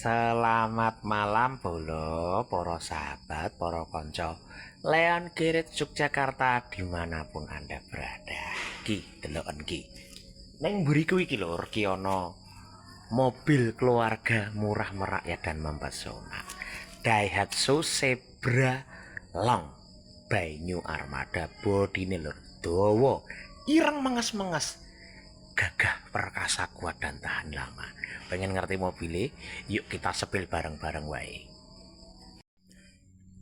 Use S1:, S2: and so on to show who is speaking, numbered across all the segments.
S1: Selamat malam bolo, para sahabat, para konco Leon Girit Yogyakarta dimanapun anda berada. Ki, deloken ki. Neng buriku iki lho, ki ana mobil keluarga murah merakyat dan mempesona. Daihatsu Zebra Long by New Armada, bodine lho dawa, ireng menges-menges, gagah perkasa kuat dan tahan lama. Pengen ngerti mobilnya? Yuk kita sepil bareng-bareng wae.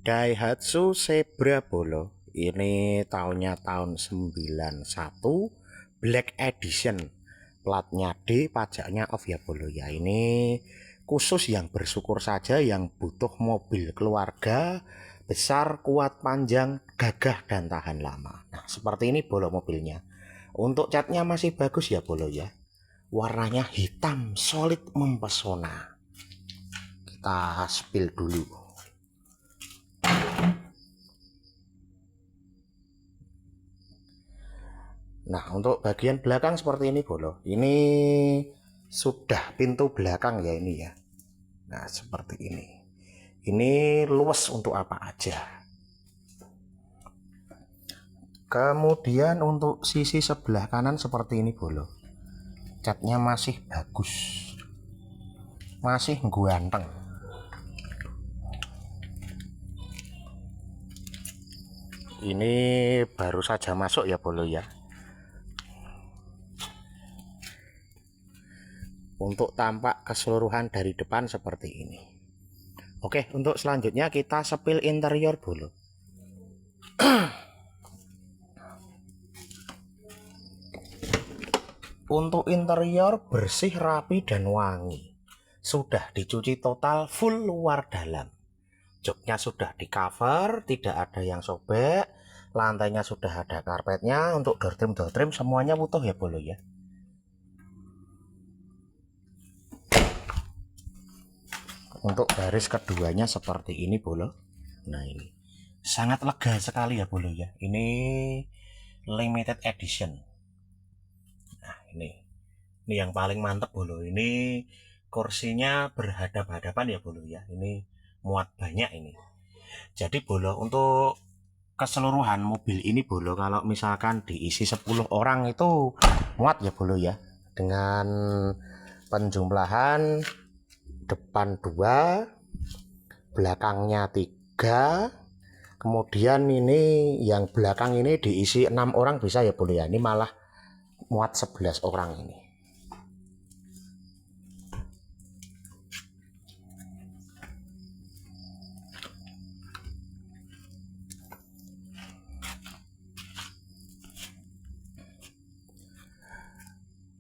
S1: Daihatsu Zebra Bolo. Ini tahunnya tahun 91, Black Edition. Platnya D, pajaknya off ya Bolo ya. Ini khusus yang bersyukur saja, yang butuh mobil keluarga besar, kuat, panjang, gagah dan tahan lama. Nah, seperti ini Bolo mobilnya. Untuk catnya masih bagus ya Bolo ya. Warnanya hitam solid mempesona. Kita spill dulu. Nah, untuk bagian belakang seperti ini Bolo. Ini sudah pintu belakang ya ini ya. Nah, seperti ini. Ini luas untuk apa aja. Kemudian untuk sisi sebelah kanan seperti ini Bolo. Catnya masih bagus, masih ganteng. Ini baru saja masuk ya Bolo ya. Untuk tampak keseluruhan dari depan seperti ini. Oke, untuk selanjutnya kita sepil interior Bolo. Untuk interior bersih, rapi, dan wangi. Sudah dicuci total full luar dalam. Joknya sudah di cover, tidak ada yang sobek. Lantainya sudah ada karpetnya. Untuk door trim semuanya utuh ya Bolo ya. Untuk baris keduanya seperti ini Bolo. Nah ini sangat lega sekali ya Bolo ya. Ini limited edition. Nah ini yang paling mantep Bolo. Ini kursinya berhadap-hadapan ya Bolo ya. Ini muat banyak ini. Jadi Bolo, untuk keseluruhan mobil ini Bolo, kalau misalkan diisi 10 orang itu muat ya Bolo ya. Dengan penjumlahan depan 2, belakangnya 3, kemudian ini yang belakang ini diisi 6 orang bisa ya Bolo ya. Ini malah muat 11 orang ini.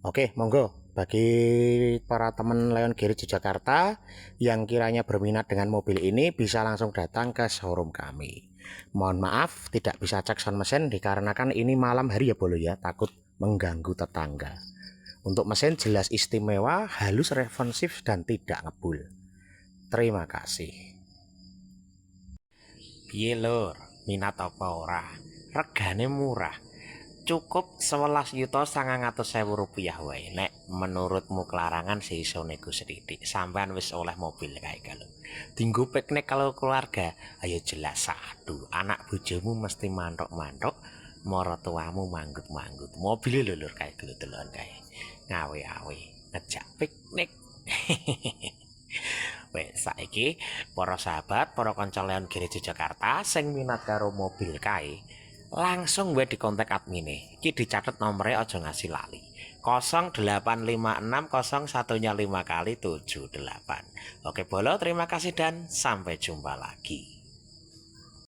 S1: Oke, monggo bagi para teman Leon Girit Yogyakarta yang kiranya berminat dengan mobil ini bisa langsung datang ke showroom kami. Mohon maaf tidak bisa cek sound mesin dikarenakan ini malam hari ya Bolo ya, takut mengganggu tetangga. Untuk mesin jelas istimewa, halus, responsif, dan tidak ngebul. Terima kasih. Piye lur, minat apa ora? Regane murah. Cukup 11.900.000 rupiah wae. Nek menurutmu kelarangan sih iso nego sedidik. Sampean wis oleh mobil kae kalau. Dinggo piknik kalau keluarga, ayo jelas sadu. Anak bojomu mesti mantok-mantok, maratuamu manggut-manggut. Mobil lho lur kae delok-delokan kae. Ngawe-awe, ngejak piknik. Wes saiki para sahabat, para kanca Leon Girit Yogyakarta sing minat karo mobil kae, langsung gue di kontak admin. Iki dicatat nomornya aja ngasih lali. 085601 5 kali 78. Oke Bolo, terima kasih dan sampai jumpa lagi.